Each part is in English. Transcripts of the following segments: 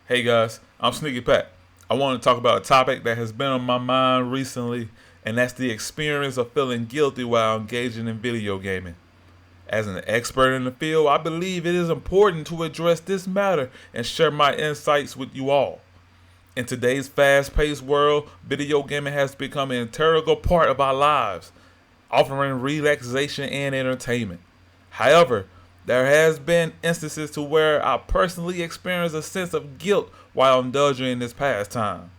Hey guys, I'm Sneaky Pat. I want to talk about a topic that has been on my mind recently, and that's the experience of feeling guilty while engaging in video gaming. As an expert in the field, I believe it is important to address this matter and share my insights with you all. In today's fast paced world, video gaming has become an integral part of our lives, offering relaxation and entertainment. However, there has been instances to where I personally experienced a sense of guilt while indulging in this pastime.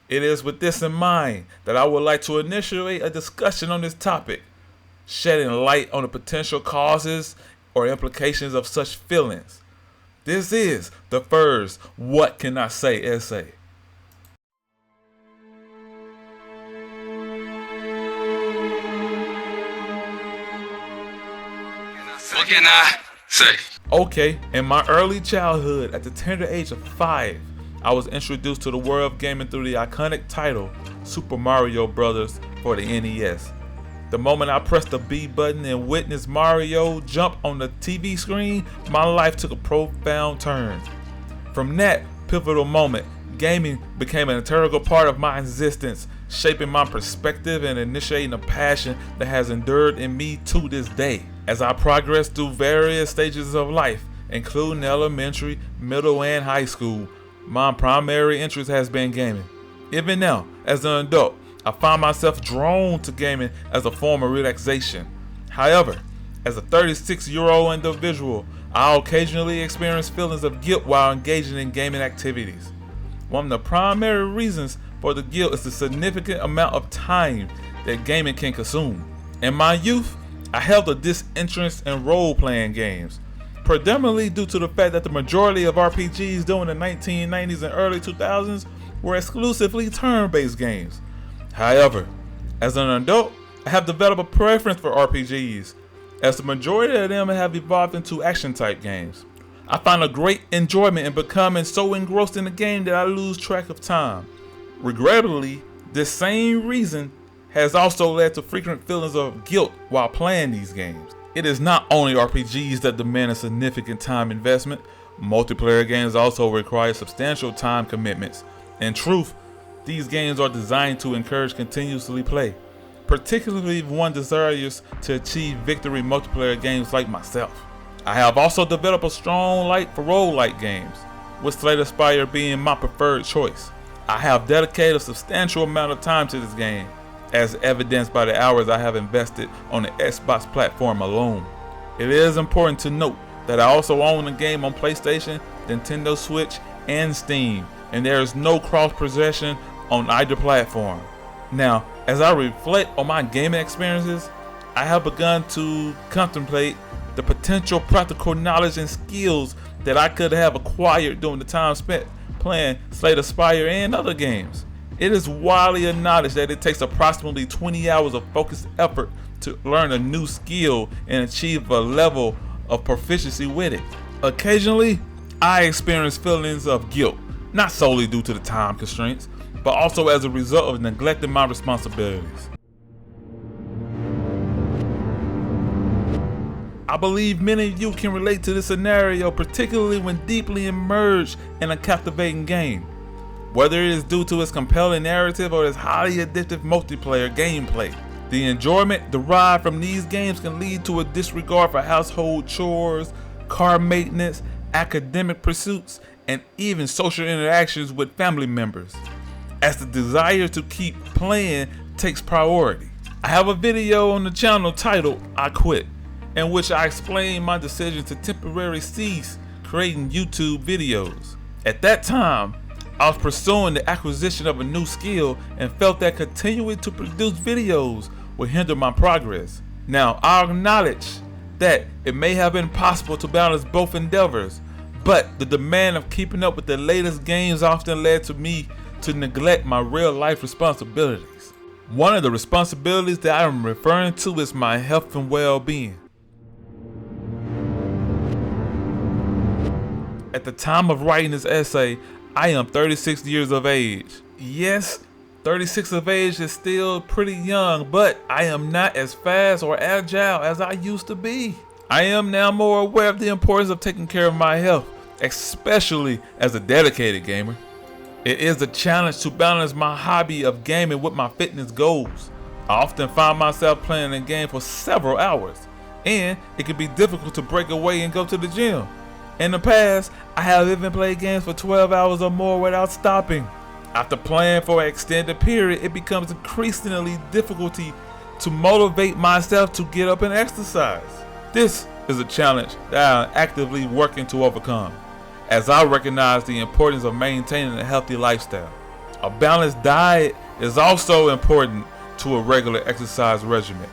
It is with this in mind that I would like to initiate a discussion on this topic, shedding light on the potential causes or implications of such feelings. This is the first What Can I Say essay. What can I say? Okay, in my early childhood, at the tender age of 5, I was introduced to the world of gaming through the iconic title Super Mario Bros. For the NES. The moment I pressed the B button and witnessed Mario jump on the TV screen, my life took a profound turn. From that pivotal moment, gaming became an integral part of my existence, shaping my perspective and initiating a passion that has endured in me to this day. As I progressed through various stages of life, including elementary, middle, and high school, my primary interest has been gaming. Even now, as an adult, I find myself drawn to gaming as a form of relaxation. However, as a 36-year-old individual, I occasionally experience feelings of guilt while engaging in gaming activities. One of the primary reasons for the guilt is the significant amount of time that gaming can consume. In my youth, I held a disinterest in role-playing games, predominantly due to the fact that the majority of RPGs during the 1990s and early 2000s were exclusively turn-based games. However, as an adult, I have developed a preference for RPGs, as the majority of them have evolved into action-type games. I find a great enjoyment in becoming so engrossed in the game that I lose track of time. Regrettably, this same reason has also led to frequent feelings of guilt while playing these games. It is not only RPGs that demand a significant time investment, multiplayer games also require substantial time commitments. In truth, these games are designed to encourage continuously play, particularly if one desires to achieve victory multiplayer games like myself. I have also developed a strong like for roguelike games, with Slay Spire being my preferred choice. I have dedicated a substantial amount of time to this game, as evidenced by the hours I have invested on the Xbox platform alone. It is important to note that I also own the game on PlayStation, Nintendo Switch, and Steam, and there is no cross-possession on either platform. Now, as I reflect on my gaming experiences, I have begun to contemplate the potential practical knowledge and skills that I could have acquired during the time spent playing Slay the Spire and other games. It is widely acknowledged that it takes approximately 20 hours of focused effort to learn a new skill and achieve a level of proficiency with it. Occasionally, I experience feelings of guilt, not solely due to the time constraints, but also as a result of neglecting my responsibilities. I believe many of you can relate to this scenario, particularly when deeply immersed in a captivating game. Whether it is due to its compelling narrative or its highly addictive multiplayer gameplay, the enjoyment derived from these games can lead to a disregard for household chores, car maintenance, academic pursuits, and even social interactions with family members, as the desire to keep playing takes priority. I have a video on the channel titled I Quit, in which I explain my decision to temporarily cease creating YouTube videos. At that time, I was pursuing the acquisition of a new skill and felt that continuing to produce videos would hinder my progress. Now, I acknowledge that it may have been possible to balance both endeavors, but the demand of keeping up with the latest games often led to me to neglect my real life responsibilities. One of the responsibilities that I am referring to is my health and well-being. At the time of writing this essay, I am 36 years of age. Yes, 36 of age is still pretty young, but I am not as fast or agile as I used to be. I am now more aware of the importance of taking care of my health, especially as a dedicated gamer. It is a challenge to balance my hobby of gaming with my fitness goals. I often find myself playing a game for several hours, and it can be difficult to break away and go to the gym. In the past, I have even played games for 12 hours or more without stopping. After playing for an extended period, it becomes increasingly difficult to motivate myself to get up and exercise. This is a challenge that I am actively working to overcome, as I recognize the importance of maintaining a healthy lifestyle. A balanced diet is also important to a regular exercise regimen.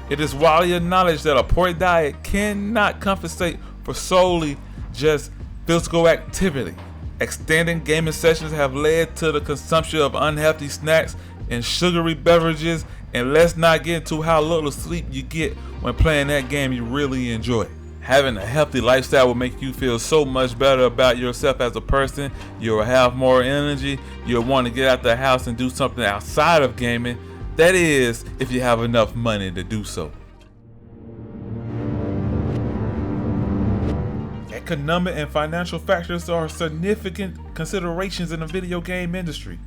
It is widely acknowledged that a poor diet cannot compensate for solely just physical activity. Extended gaming sessions have led to the consumption of unhealthy snacks and sugary beverages, and let's not get into how little sleep you get when playing that game you really enjoy. Having a healthy lifestyle will make you feel so much better about yourself as a person. You'll have more energy. You'll want to get out the house and do something outside of gaming. That is, if you have enough money to do so. Economic and financial factors are significant considerations in the video game industry.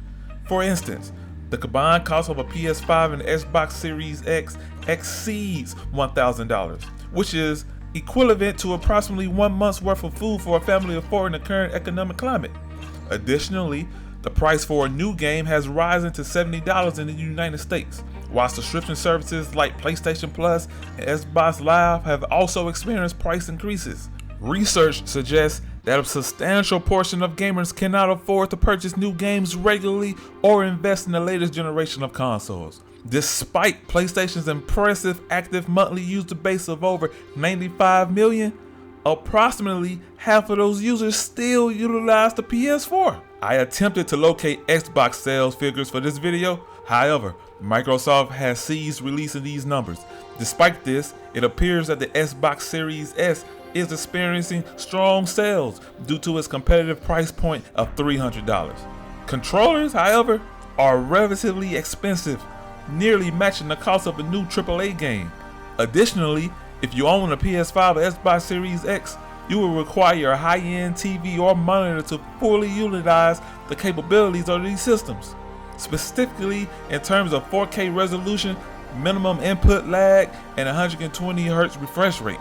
For instance, the combined cost of a PS5 and Xbox Series X exceeds $1,000, which is equivalent to approximately 1 month's worth of food for a family of 4 in the current economic climate. Additionally, the price for a new game has risen to $70 in the United States, while subscription services like PlayStation Plus and Xbox Live have also experienced price increases. Research suggests that a substantial portion of gamers cannot afford to purchase new games regularly or invest in the latest generation of consoles. Despite PlayStation's impressive active monthly user base of over 95 million, approximately half of those users still utilize the PS4. I attempted to locate Xbox sales figures for this video. However, Microsoft has ceased releasing these numbers. Despite this, it appears that the Xbox Series S is experiencing strong sales due to its competitive price point of $300. Controllers, however, are relatively expensive, nearly matching the cost of a new AAA game. Additionally, if you own a PS5 or Xbox Series X, you will require a high-end TV or monitor to fully utilize the capabilities of these systems, specifically in terms of 4K resolution, minimum input lag, and 120Hz refresh rate.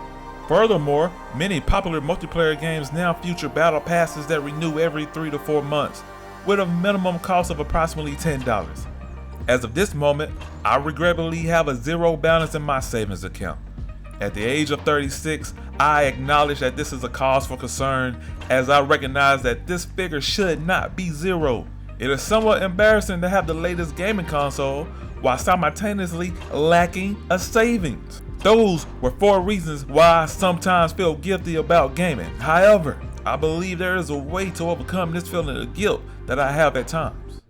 Furthermore, many popular multiplayer games now feature battle passes that renew every 3 to 4 months, with a minimum cost of approximately $10. As of this moment, I regrettably have a zero balance in my savings account. At the age of 36, I acknowledge that this is a cause for concern, as I recognize that this figure should not be zero. It is somewhat embarrassing to have the latest gaming console while simultaneously lacking a savings. Those were 4 reasons why I sometimes feel guilty about gaming. However, I believe there is a way to overcome this feeling of guilt that I have at times.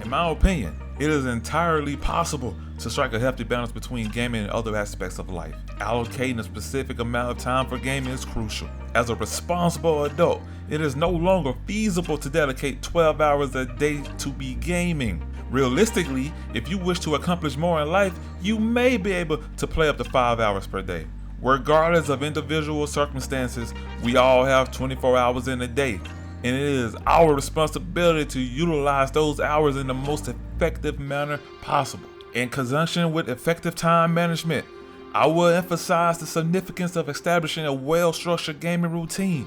In my opinion, it is entirely possible to strike a healthy balance between gaming and other aspects of life. Allocating a specific amount of time for gaming is crucial. As a responsible adult, it is no longer feasible to dedicate 12 hours a day to be gaming. Realistically, if you wish to accomplish more in life, you may be able to play up to 5 hours per day. Regardless of individual circumstances, we all have 24 hours in a day, and it is our responsibility to utilize those hours in the most effective manner possible. In conjunction with effective time management, I will emphasize the significance of establishing a well-structured gaming routine.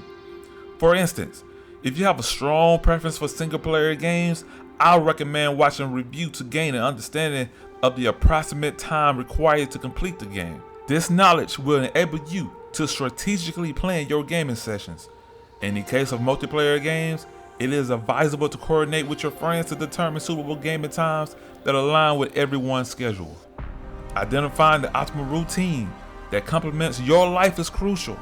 For instance, if you have a strong preference for single-player games, I recommend watching a review to gain an understanding of the approximate time required to complete the game. This knowledge will enable you to strategically plan your gaming sessions. In the case of multiplayer games, it is advisable to coordinate with your friends to determine suitable gaming times that align with everyone's schedule. Identifying the optimal routine that complements your life is crucial,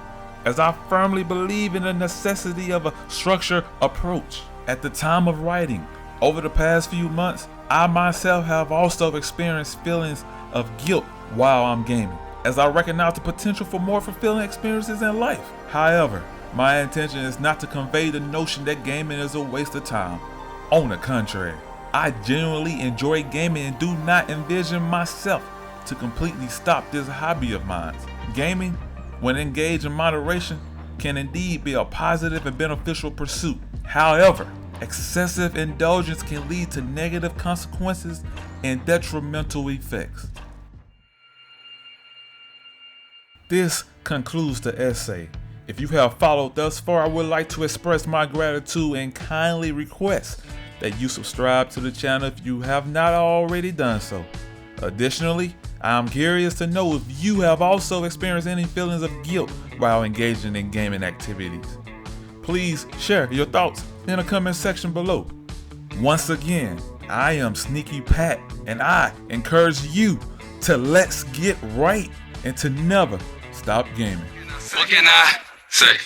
as I firmly believe in the necessity of a structured approach. At the time of writing, over the past few months, I myself have also experienced feelings of guilt while I'm gaming, as I recognize the potential for more fulfilling experiences in life. However, my intention is not to convey the notion that gaming is a waste of time. On the contrary, I genuinely enjoy gaming and do not envision myself to completely stop this hobby of mine. Gaming when engaged in moderation, can indeed be a positive and beneficial pursuit. However, excessive indulgence can lead to negative consequences and detrimental effects. This concludes the essay. If you have followed thus far, I would like to express my gratitude and kindly request that you subscribe to the channel if you have not already done so. Additionally, I'm curious to know if you have also experienced any feelings of guilt while engaging in gaming activities. Please share your thoughts in the comment section below. Once again, I am Sneaky Pat, and I encourage you to let's get right and to never stop gaming. What can I say?